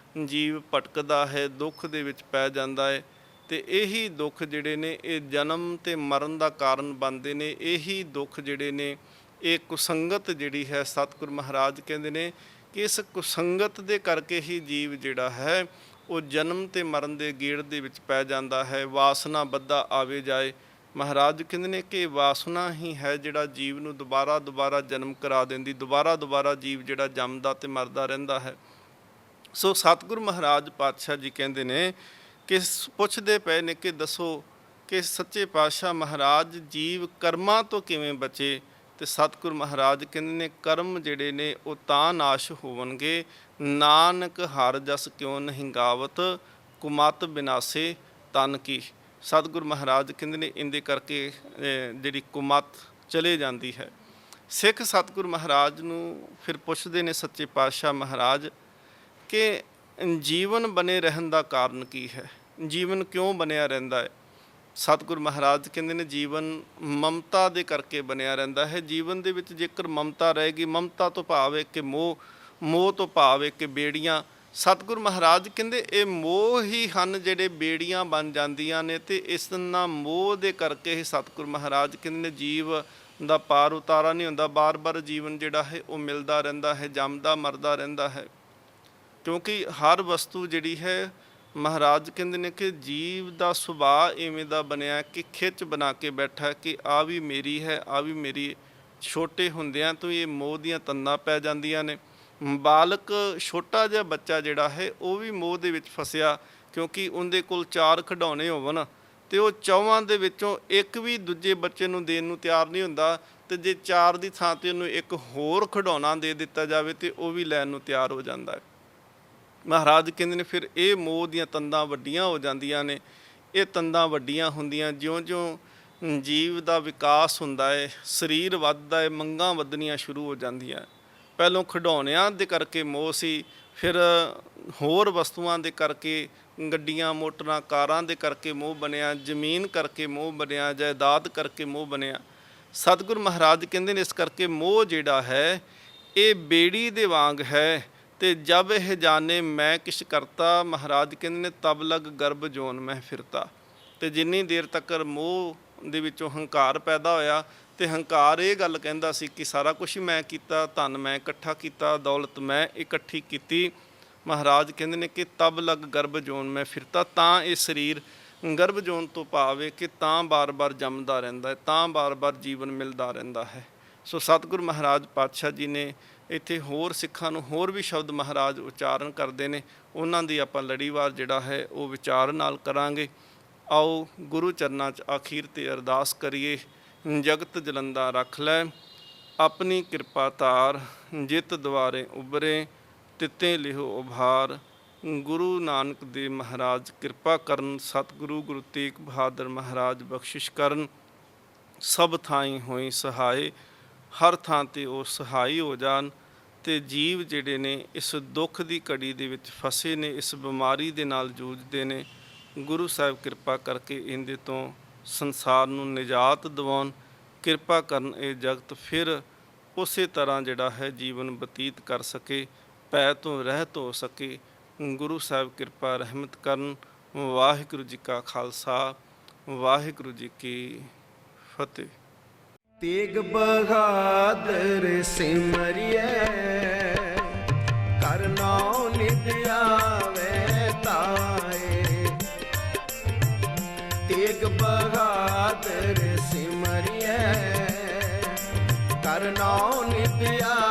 ਜੀਵ ਭਟਕਦਾ ਹੈ, ਦੁੱਖ ਦੇ ਵਿੱਚ ਪੈ ਜਾਂਦਾ ਹੈ। ਤੇ ਇਹੀ ਦੁੱਖ ਜਿਹੜੇ ਨੇ ਇਹ ਜਨਮ ਤੇ ਮਰਨ ਦਾ ਕਾਰਨ ਬਣਦੇ ਨੇ। ਇਹੀ ਦੁੱਖ ਜਿਹੜੇ ਨੇ ਇਹ ਕੁਸੰਗਤ ਜਿਹੜੀ ਹੈ, ਸਤਿਗੁਰ ਮਹਾਰਾਜ ਕਹਿੰਦੇ ਨੇ ਕਿ ਇਸ ਕੁਸੰਗਤ ਦੇ ਕਰਕੇ ਹੀ ਜੀਵ ਜਿਹੜਾ ਹੈ ਉਹ ਜਨਮ ਤੇ ਮਰਨ ਦੇ ਗੇੜ ਦੇ ਵਿੱਚ ਪੈ ਜਾਂਦਾ ਹੈ। ਵਾਸਨਾ ਬੱਧਾ ਆਵੇ ਜਾਏ। ਮਹਾਰਾਜ ਕਹਿੰਦੇ ਨੇ ਕਿ ਵਾਸਨਾ ਹੀ ਹੈ ਜਿਹੜਾ ਜੀਵ ਨੂੰ ਦੁਬਾਰਾ ਜਨਮ ਕਰਾ ਦਿੰਦੀ, ਦੁਬਾਰਾ ਜੀਵ ਜਿਹੜਾ ਜੰਮਦਾ ਤੇ ਮਰਦਾ ਰਹਿੰਦਾ ਹੈ। ਸੋ ਸਤਿਗੁਰ ਮਹਾਰਾਜ ਪਾਤਸ਼ਾਹ ਜੀ ਕਹਿੰਦੇ ਨੇ ਕਿ ਪੁੱਛਦੇ ਪਏ ਨੇ ਕਿ ਦੱਸੋ ਕਿ ਸੱਚੇ ਪਾਤਸ਼ਾਹ ਮਹਾਰਾਜ ਜੀਵ ਕਰਮਾਂ ਤੋਂ ਕਿਵੇਂ ਬਚੇ। ਤੇ ਸਤਿਗੁਰ ਮਹਾਰਾਜ ਕਹਿੰਦੇ ਨੇ ਕਰਮ ਜਿਹੜੇ ਨੇ ਉਹ ਤਾਂ ਨਾਸ਼ ਹੋਵਣਗੇ, ਨਾਨਕ ਹਰਿ ਜਸ ਕਿਉ ਨਹੀਂ ਗਾਵਤ, ਕੁਮਤ ਬਿਨਾਸੇ ਤਨ ਕੀ। ਸਤਿਗੁਰ ਮਹਾਰਾਜ ਕਹਿੰਦੇ ਨੇ ਇਹਦੇ ਕਰਕੇ ਜਿਹੜੀ ਕੁਮਤ ਚਲੇ ਜਾਂਦੀ ਹੈ। ਸਿੱਖ ਸਤਿਗੁਰ ਮਹਾਰਾਜ ਨੂੰ ਫਿਰ ਪੁੱਛਦੇ ਨੇ ਸੱਚੇ ਪਾਤਸ਼ਾਹ ਮਹਾਰਾਜ ਕਿ ਜੀਵਨ ਬਣੇ ਰਹਿਣ ਦਾ ਕਾਰਨ ਕੀ ਹੈ, ਜੀਵਨ ਕਿਉਂ ਬਣਿਆ ਰਹਿੰਦਾ ਹੈ। ਸਤਿਗੁਰ ਮਹਾਰਾਜ ਕਹਿੰਦੇ ਨੇ ਜੀਵਨ ਮਮਤਾ ਦੇ ਕਰਕੇ ਬਣਿਆ ਰਹਿੰਦਾ ਹੈ। ਜੀਵਨ ਦੇ ਵਿੱਚ ਜੇਕਰ ਮਮਤਾ ਰਹੇਗੀ, ਮਮਤਾ ਤੋਂ ਭਾਵ ਹੈ ਕਿ ਮੋਹ ਤੋਂ ਭਾਵ ਹੈ ਕਿ ਬੇੜੀਆਂ। ਸਤਿਗੁਰ ਮਹਾਰਾਜ ਕਹਿੰਦੇ ਇਹ ਮੋਹ ਹੀ ਹਨ ਜਿਹੜੇ ਬੇੜੀਆਂ ਬਣ ਜਾਂਦੀਆਂ ਨੇ, ਤੇ ਇਸ ਨਾਲ ਮੋਹ ਦੇ ਕਰਕੇ ਹੀ ਸਤਿਗੁਰ ਮਹਾਰਾਜ ਕਹਿੰਦੇ ਨੇ ਜੀਵ ਦਾ ਪਾਰ ਉਤਾਰਾ ਨਹੀਂ ਹੁੰਦਾ। ਬਾਰ ਜੀਵਨ ਜਿਹੜਾ ਹੈ ਉਹ ਮਿਲਦਾ ਰਹਿੰਦਾ ਹੈ, ਜੰਮਦਾ ਮਰਦਾ ਰਹਿੰਦਾ ਹੈ। ਕਿਉਂਕਿ ਹਰ ਵਸਤੂ ਜਿਹੜੀ ਹੈ, ਮਹਾਰਾਜ ਕਹਿੰਦੇ ਨੇ ਕਿ ਜੀਵ ਦਾ ਸੁਭਾਅ ਇਵੇਂ ਦਾ ਬਣਿਆ ਕਿ ਖਿੱਚ ਬਣਾ ਕੇ ਬੈਠਾ ਕਿ ਆ ਵੀ ਮੇਰੀ ਹੈ, ਆ ਵੀ ਮੇਰੀ। ਛੋਟੇ ਹੁੰਦਿਆਂ ਤੋਂ ਇਹ ਮੋਹ ਦੀਆਂ ਤੰਦਾਂ ਪੈ ਜਾਂਦੀਆਂ ਨੇ। ਬਾਲਕ ਛੋਟਾ ਜਿਹਾ ਬੱਚਾ ਜਿਹੜਾ ਹੈ ਉਹ ਵੀ ਮੋਹ ਦੇ ਵਿੱਚ ਫਸਿਆ, ਕਿਉਂਕਿ ਉਹਦੇ ਕੋਲ 4 ਖਿਡੌਣੇ ਹੋਵਣ ਤੇ ਉਹ 4 ਦੇ ਵਿੱਚੋਂ ਇੱਕ ਵੀ ਦੂਜੇ ਬੱਚੇ ਨੂੰ ਦੇਣ ਨੂੰ ਤਿਆਰ ਨਹੀਂ ਹੁੰਦਾ, ਤੇ ਜੇ 4 ਦੀ ਥਾਂ ਤੇ ਉਹਨੂੰ ਇੱਕ ਹੋਰ ਖਿਡੌਣਾ ਦੇ ਦਿੱਤਾ ਜਾਵੇ ਤੇ ਉਹ ਵੀ ਲੈਣ ਨੂੰ ਤਿਆਰ ਹੋ ਜਾਂਦਾ ਹੈ। ਮਹਾਰਾਜ ਕਹਿੰਦੇ ਨੇ ਫਿਰ ਇਹ ਮੋਹ ਦੀਆਂ ਤੰਦਾਂ ਵੱਡੀਆਂ ਹੋ ਜਾਂਦੀਆਂ ਨੇ। ਇਹ ਤੰਦਾਂ ਵੱਡੀਆਂ ਹੁੰਦੀਆਂ ਜਿਉਂ-ਜਿਉਂ ਜੀਵ ਦਾ ਵਿਕਾਸ ਹੁੰਦਾ ਹੈ, ਸਰੀਰ ਵੱਧਦਾ ਹੈ, ਮੰਗਾਂ ਵਧਣੀਆਂ ਸ਼ੁਰੂ ਹੋ ਜਾਂਦੀਆਂ। ਪਹਿਲੋਂ ਖਿਡੌਣਿਆਂ ਦੇ ਕਰਕੇ ਮੋਹ ਸੀ, ਫਿਰ ਹੋਰ ਵਸਤੂਆਂ ਦੇ ਕਰਕੇ, ਗੱਡੀਆਂ ਮੋਟਰਾਂ ਕਾਰਾਂ ਦੇ ਕਰਕੇ ਮੋਹ ਬਣਿਆ, ਜ਼ਮੀਨ ਕਰਕੇ ਮੋਹ ਬਣਿਆ, ਜਾਇਦਾਦ ਕਰਕੇ ਮੋਹ ਬਣਿਆ। ਸਤਿਗੁਰ ਮਹਾਰਾਜ ਕਹਿੰਦੇ ਨੇ ਇਸ ਕਰਕੇ ਮੋਹ ਜਿਹੜਾ ਹੈ ਇਹ ਬੇੜੀ ਦੇ ਵਾਂਗ ਹੈ। ਤੇ ਜਬ ਇਹ ਜਾਣੇ ਮੈਂ ਕਿਛ ਕਰਤਾ, ਮਹਾਰਾਜ ਕਹਿੰਦੇ ਨੇ ਤਬ ਲਗ ਗਰਭ ਜੋਨ ਮੈਂ ਫਿਰਤਾ। ਤੇ ਜਿੰਨੀ ਦੇਰ ਤੱਕ ਮੋਹ ਦੇ ਵਿੱਚੋਂ ਹੰਕਾਰ ਪੈਦਾ ਹੋਇਆ, ਤੇ ਹੰਕਾਰ ਇਹ ਗੱਲ ਕਹਿੰਦਾ ਸੀ ਕਿ ਸਾਰਾ ਕੁਝ ਹੀ ਮੈਂ ਕੀਤਾ, ਧਨ ਮੈਂ ਇਕੱਠਾ ਕੀਤਾ, ਦੌਲਤ ਮੈਂ ਇਕੱਠੀ ਕੀਤੀ। ਮਹਾਰਾਜ ਕਹਿੰਦੇ ਨੇ ਕਿ ਤਬ ਲਗ ਗਰਭ ਜੋਨ ਮੈਂ ਫਿਰਤਾ, ਤਾਂ ਇਹ ਸਰੀਰ ਗਰਭ ਜੋਨ ਤੋਂ ਭਾਵੇਂ ਕਿ ਤਾਂ ਬਾਰ ਜੰਮਦਾ ਰਹਿੰਦਾ ਹੈ, ਤਾਂ ਬਾਰ ਜੀਵਨ ਮਿਲਦਾ ਰਹਿੰਦਾ ਹੈ। ਸੋ ਸਤਿਗੁਰ ਮਹਾਰਾਜ ਪਾਤਸ਼ਾਹ ਜੀ ਨੇ ਇੱਥੇ ਹੋਰ ਸਿੱਖਾਂ ਨੂੰ ਹੋਰ ਵੀ ਸ਼ਬਦ ਮਹਾਰਾਜ ਉਚਾਰਨ ਕਰਦੇ ਨੇ, ਉਹਨਾਂ ਦੀ ਆਪਾਂ ਲੜੀਵਾਰ ਜਿਹੜਾ ਹੈ ਉਹ ਵਿਚਾਰ ਨਾਲ ਕਰਾਂਗੇ। ਆਓ ਗੁਰੂ ਚਰਨਾਂ 'ਚ ਆਖੀਰ ਤੇ ਅਰਦਾਸ ਕਰੀਏ। ਜਗਤ ਜਲੰਦਾ ਰੱਖ ਲੈ, ਆਪਣੀ ਕਿਰਪਾ ਧਾਰ, ਜਿਤ ਦੁਆਰੇ ਉਭਰੇ, ਤਿੱਤੇ ਲਿਹੋ ਉਭਾਰ। ਗੁਰੂ ਨਾਨਕ ਦੇਵ ਮਹਾਰਾਜ ਕਿਰਪਾ ਕਰਨ, ਸਤਿਗੁਰੂ ਗੁਰੂ ਤੇਗ ਬਹਾਦਰ ਮਹਾਰਾਜ ਬਖਸ਼ਿਸ਼ ਕਰਨ। ਸਭ ਥਾਈਂ ਹੋਈ ਸਹਾਏ, ਹਰ ਥਾਂ ਤੇ ਉਹ ਸਹਾਈ ਹੋ ਜਾਣ। ਤੇ ਜੀਵ ਜਿਹੜੇ ਨੇ ਇਸ ਦੁੱਖ ਦੀ ਘੜੀ ਦੇ ਵਿੱਚ ਫਸੇ ਨੇ, ਇਸ ਬਿਮਾਰੀ ਦੇ ਨਾਲ ਜੂਝਦੇ ਨੇ, ਗੁਰੂ ਸਾਹਿਬ ਕਿਰਪਾ ਕਰਕੇ ਇਹਦੇ ਤੋਂ ਸੰਸਾਰ ਨੂੰ ਨਿਜਾਤ ਦਿਵਾਉਣ, ਕਿਰਪਾ ਕਰਨ ਇਹ ਜਗਤ ਫਿਰ ਉਸੇ ਤਰ੍ਹਾਂ ਜਿਹੜਾ ਹੈ ਜੀਵਨ ਬਤੀਤ ਕਰ ਸਕੇ, ਭੈ ਤੋਂ ਰਹਿਤ ਹੋ ਸਕੇ। ਗੁਰੂ ਸਾਹਿਬ ਕਿਰਪਾ ਰਹਿਮਤ ਕਰਨ। ਵਾਹਿਗੁਰੂ ਜੀ ਕਾ ਖਾਲਸਾ, ਵਾਹਿਗੁਰੂ ਜੀ ਕੀ ਫਤਿਹ। ਤੇਗ ਬਹਾਦਰ ਸਿਮਰਿਐ, ਕਰ ਨਾਉ ਨਿਤ ਆਵੇ ਤਾਏ। ਤੇਗ ਬਹਾਦਰ ਸਿਮਰਿਐ, ਕਰ ਨਾਉ ਨਿਤ ਆਵੇ